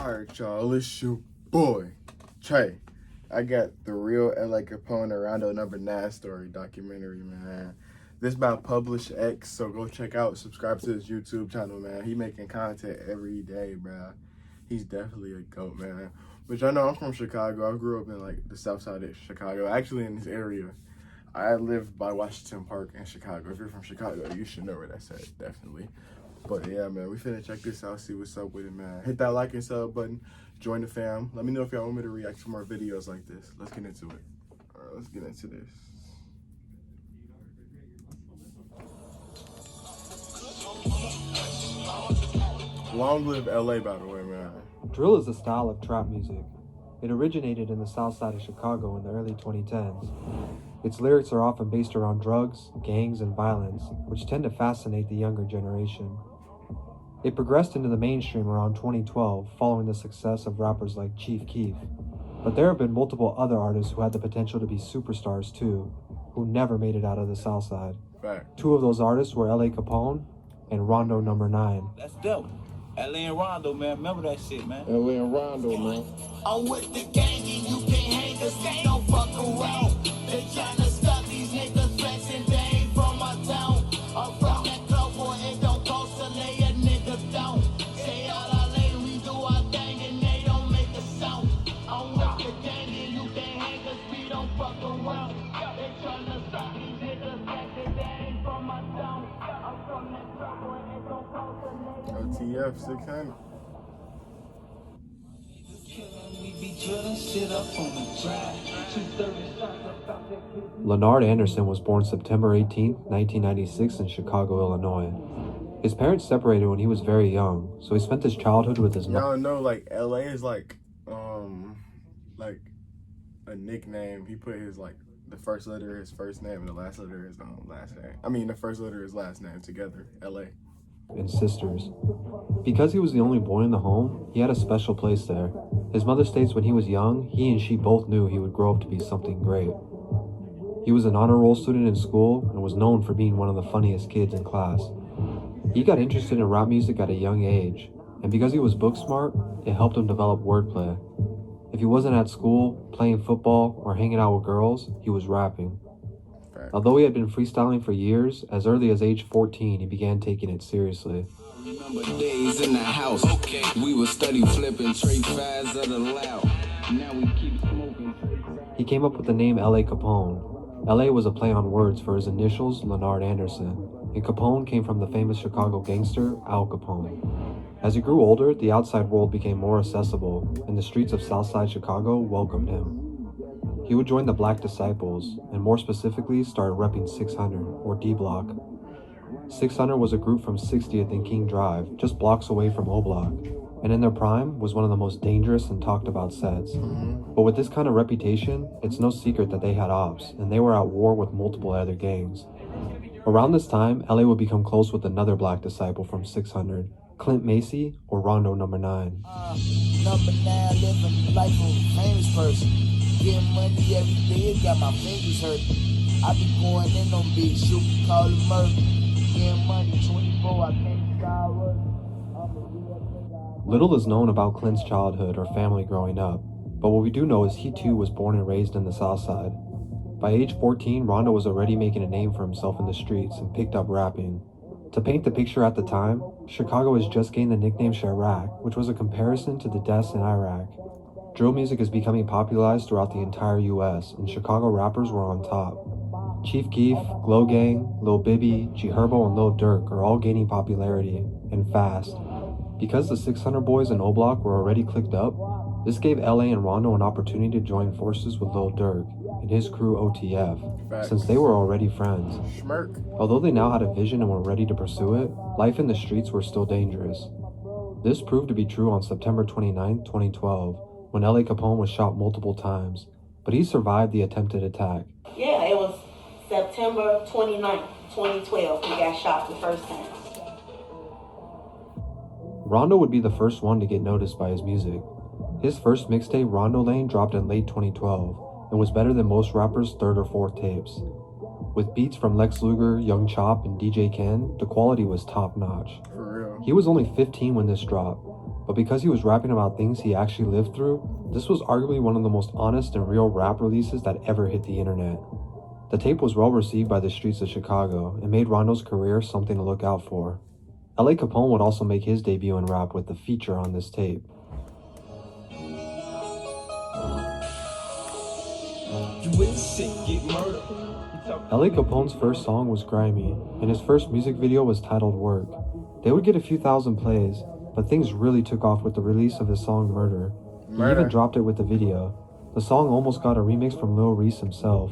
Alright, y'all, it's your boy, Trey. I got the real LA Capone RondoNumbaNine story documentary, man. This by Publish X, so go check out, subscribe to his YouTube channel, man. He making content every day, bro. He's definitely a GOAT, man. But y'all know I'm from Chicago. I grew up in like the south side of Chicago, actually in this area. I live by Washington Park in Chicago. If you're from Chicago, you should know where that's at, definitely. But yeah, man, we finna check this out, see what's up with it, man. Hit that like and sub button, join the fam. Let me know if y'all want me to react to more videos like this. Let's get into it. All right, let's get into this. Long live LA, by the way, man. Drill is a style of trap music. It originated in the south side of Chicago in the early 2010s. Its lyrics are often based around drugs, gangs, and violence, which tend to fascinate the younger generation. It progressed into the mainstream around 2012 following the success of rappers like Chief Keef. But there have been multiple other artists who had the potential to be superstars too, who never made it out of the south side. Fact. Two of those artists were LA Capone and RondoNumbaNine. That's dope. LA and Rondo, man. Remember that shit, man. LA and Rondo, man. I'm with the gang and you can't hang us, they don't fuck around. They tryna stop these niggas flexing, they ain't from my town. I'm from that club boy, it don't cost to lay a nigga down. Stay out LA, we do our thing and they don't make a sound. I'm with the gang and you can't hang us, we don't fuck around. They tryna stop these niggas flexing, they ain't from my town. I'm from that club boy, it don't cost to lay a OTF 600. Leonard Anderson was born September 18, 1996 in Chicago, Illinois. His parents separated when he was very young, so he spent his childhood with his mother. Y'all know, like, LA is like a nickname. He put his, like, the first letter of his first name and the last letter of his last name. I mean, the first letter of his last name together, LA. And sisters. Because he was the only boy in the home, he had a special place there. His mother states when he was young, he and she both knew he would grow up to be something great. He was an honor roll student in school and was known for being one of the funniest kids in class. He got interested in rap music at a young age, and because he was book smart, it helped him develop wordplay. If he wasn't at school, playing football, or hanging out with girls, he was rapping. Although he had been freestyling for years, as early as age 14, he began taking it seriously. Remember days in the house. Okay. We would study flipping trade fads of the loud. Now we keep smoking. He came up with the name LA Capone. LA was a play on words for his initials, Leonard Anderson, and Capone came from the famous Chicago gangster, Al Capone. As he grew older, the outside world became more accessible, and the streets of Southside Chicago welcomed him. He would join the Black Disciples, and more specifically started repping 600, or D-Block. 600 was a group from 60th and King Drive, just blocks away from O-Block, and in their prime was one of the most dangerous and talked about sets. But with this kind of reputation, it's no secret that they had ops, and they were at war with multiple other gangs. Around this time, LA would become close with another Black Disciple from 600, Clint Macy, or RondoNumbaNine. Number 9, living life of a famous person. Getting money every day, it got my fingers hurt. I be going in on beats, shooting, call it murder. Getting money 24, I can't stop working. I'm a real nigga. Little is known about Clint's childhood or family growing up, but what we do know is he too was born and raised in the South Side. By age 14, Rondo was already making a name for himself in the streets and picked up rapping. To paint the picture at the time, Chicago has just gained the nickname Chirac, which was a comparison to the deaths in Iraq. Drill music is becoming popularized throughout the entire US, and Chicago rappers were on top. Chief Keef, Glow Gang, Lil Bibby, G Herbo, and Lil Durk are all gaining popularity, and fast. Because the 600 boys in O-Block were already clicked up, this gave LA and Rondo an opportunity to join forces with Lil Durk and his crew OTF, since they were already friends. Although they now had a vision and were ready to pursue it, life in the streets were still dangerous. This proved to be true on September 29, 2012, when LA Capone was shot multiple times, but he survived the attempted attack. Yeah, it was September 29, 2012, he got shot the first time. Rondo would be the first one to get noticed by his music. His first mixtape, Rondo Lane, dropped in late 2012, and was better than most rappers' third or fourth tapes. With beats from Lex Luger, Young Chop, and DJ Ken, the quality was top-notch. For real. He was only 15 when this dropped, but because he was rapping about things he actually lived through, this was arguably one of the most honest and real rap releases that ever hit the internet. The tape was well received by the streets of Chicago and made Rondo's career something to look out for. LA Capone would also make his debut in rap with the feature on this tape. LA Capone's first song was grimy, and his first music video was titled Work. They would get a few thousand plays, but things really took off with the release of his song Murder. He even dropped it with the video. The song almost got a remix from Lil Reese himself.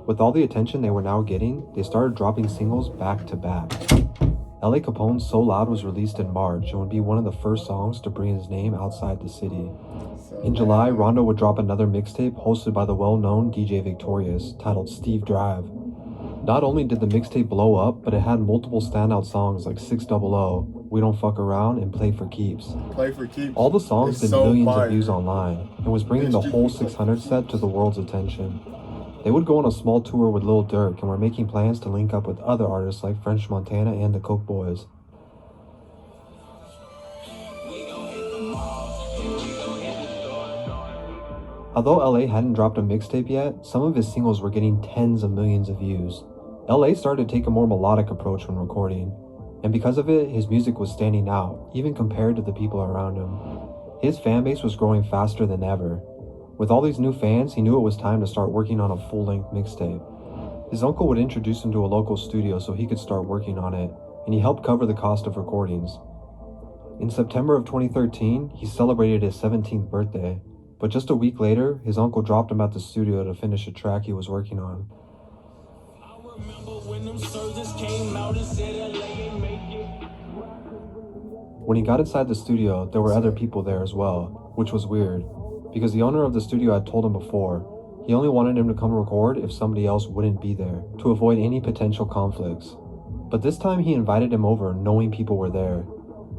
With all the attention they were now getting, they started dropping singles back to back. LA Capone's So Loud was released in March and would be one of the first songs to bring his name outside the city. In July, Rondo would drop another mixtape hosted by the well-known DJ Victorious, titled Steve Drive. Not only did the mixtape blow up, but it had multiple standout songs like 600, We Don't Fuck Around, and Play for Keeps. Play for Keeps. All the songs did so millions fire. of views online, and was bringing the whole 600 set to the world's attention. They would go on a small tour with Lil Durk and were making plans to link up with other artists like French Montana and the Coke Boys. Although LA hadn't dropped a mixtape yet, some of his singles were getting tens of millions of views. LA started to take a more melodic approach when recording, and because of it, his music was standing out, even compared to the people around him. His fan base was growing faster than ever. With all these new fans, he knew it was time to start working on a full-length mixtape. His uncle would introduce him to a local studio so he could start working on it, and he helped cover the cost of recordings. In September of 2013, he celebrated his 17th birthday, but just a week later, his uncle dropped him at the studio to finish a track he was working on. When he got inside the studio, there were other people there as well, which was weird, because the owner of the studio had told him before, he only wanted him to come record if somebody else wouldn't be there, to avoid any potential conflicts. But this time he invited him over knowing people were there.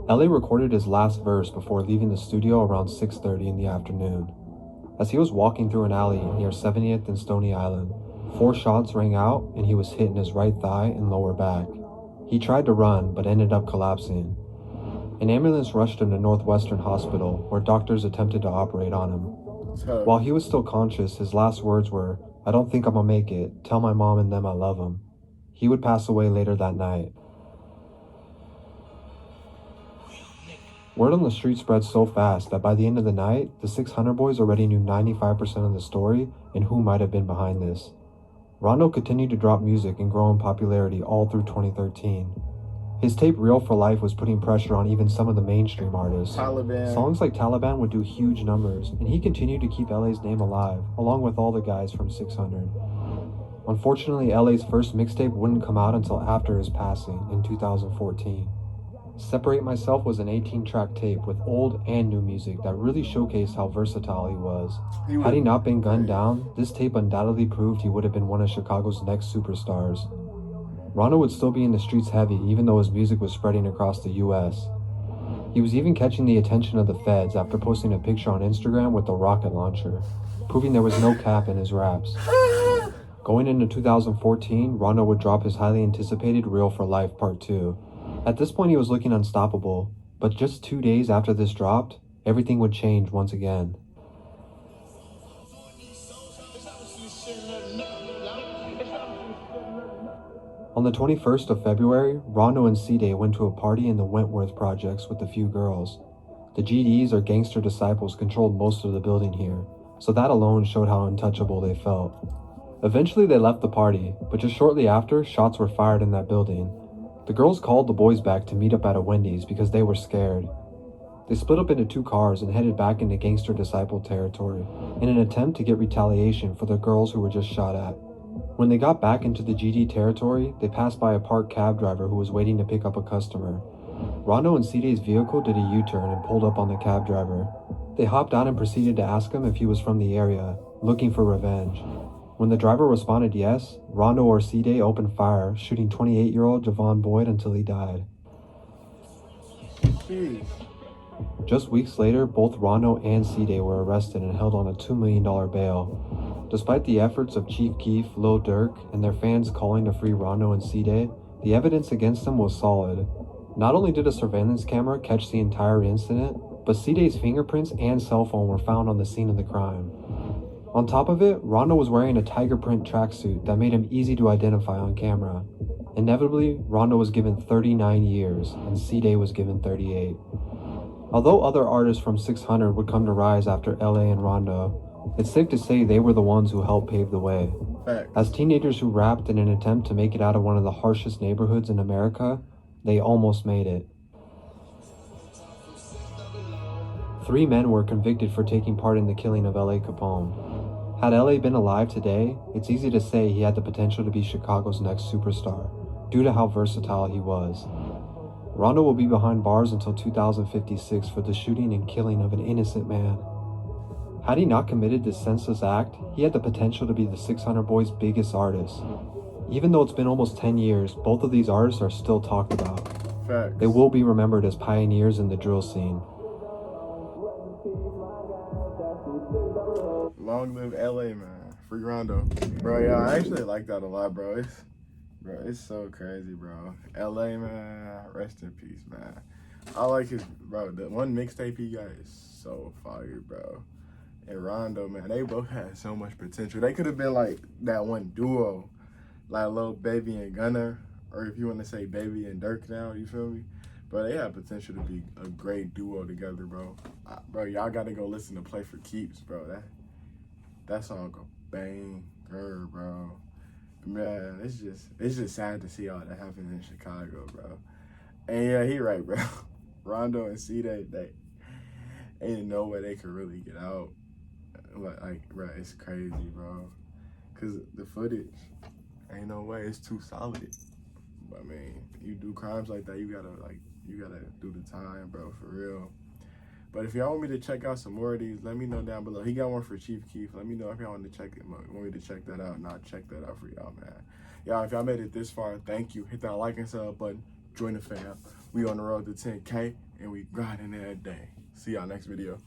LA recorded his last verse before leaving the studio around 6:30 in the afternoon. As he was walking through an alley near 70th and Stony Island, 4 shots rang out and he was hit in his right thigh and lower back. He tried to run but ended up collapsing. An ambulance rushed him to Northwestern Hospital, where doctors attempted to operate on him. While he was still conscious, his last words were, "I don't think I'm gonna make it. Tell my mom and them I love them." He would pass away later that night. Word on the street spread so fast that by the end of the night, the 600 boys already knew 95% of the story and who might have been behind this. Rondo continued to drop music and grow in popularity all through 2013. His tape Real for Life was putting pressure on even some of the mainstream artists. Taliban. Songs like Taliban would do huge numbers, and he continued to keep LA's name alive, along with all the guys from 600. Unfortunately, LA's first mixtape wouldn't come out until after his passing in 2014. Separate Myself was an 18-track tape with old and new music that really showcased how versatile he was. Had he not been gunned down, this tape undoubtedly proved he would have been one of Chicago's next superstars. Rondo would still be in the streets heavy even though his music was spreading across the US. He was even catching the attention of the feds after posting a picture on Instagram with a rocket launcher, proving there was no cap in his raps. Going into 2014, Rondo would drop his highly anticipated Real for Life Part 2. At this point he was looking unstoppable, but just 2 days after this dropped, everything would change once again. On the 21st of February, Rondo and C-Day went to a party in the Wentworth projects with a few girls. The GDs or gangster disciples controlled most of the building here, so that alone showed how untouchable they felt. Eventually they left the party, but just shortly after, shots were fired in that building. The girls called the boys back to meet up at a Wendy's because they were scared. They split up into 2 cars and headed back into gangster disciple territory in an attempt to get retaliation for the girls who were just shot at. When they got back into the GD territory, they passed by a parked cab driver who was waiting to pick up a customer. Rondo and C-Day's vehicle did a U-turn and pulled up on the cab driver. They hopped out and proceeded to ask him if he was from the area, looking for revenge. When the driver responded yes, Rondo or C-Day opened fire, shooting 28-year-old Javon Boyd until he died. Jeez. Just weeks later, both Rondo and C-Day were arrested and held on a $2 million bail. Despite the efforts of Chief Keef, Lil Durk, and their fans calling to free Rondo and C-Day, the evidence against them was solid. Not only did a surveillance camera catch the entire incident, but C-Day's fingerprints and cell phone were found on the scene of the crime. On top of it, Rondo was wearing a tiger print tracksuit that made him easy to identify on camera. Inevitably, Rondo was given 39 years and C-Day was given 38. Although other artists from 600 would come to rise after LA and Rondo, it's safe to say they were the ones who helped pave the way. Facts. As teenagers who rapped in an attempt to make it out of one of the harshest neighborhoods in America, they almost made it. 3 men were convicted for taking part in the killing of L.A. Capone. Had L.A. been alive today, it's easy to say he had the potential to be Chicago's next superstar, due to how versatile he was. Rondo will be behind bars until 2056 for the shooting and killing of an innocent man. Had he not committed this senseless act, he had the potential to be the 600 Boys' biggest artist. Even though it's been almost 10 years, both of these artists are still talked about. Facts. They will be remembered as pioneers in the drill scene. Long live LA, man. Free Rondo. Bro, yeah, I actually like that a lot, bro. It's so crazy, bro. LA, man. Rest in peace, man. I like his, bro. The one mixtape he got is so fire, bro. And Rondo, man, they both had so much potential. They could have been like that one duo, like Lil Baby and Gunna, or if you want to say Baby and Dirk now, you feel me? Bro, they have potential to be a great duo together, bro. Bro, y'all got to go listen to Play for Keeps, bro. That song go banger, bro. Man, it's just sad to see all that happen in Chicago, bro. And yeah, he right, bro. Rondo and C-Day, they ain't no way they could really get out. Like, bro, it's crazy, bro. Cause the footage, ain't no way, it's too solid. I mean, you do crimes like that, you gotta do the time, bro, for real. But if y'all want me to check out some more of these, let me know down below. He got one for Chief Keef. Let me know if y'all want me to check that out, and I'll check that out for y'all, man. Y'all, if y'all made it this far, thank you. Hit that like and sub button. Join the fam. We on the road to 10K, and we grinding every day. See y'all next video.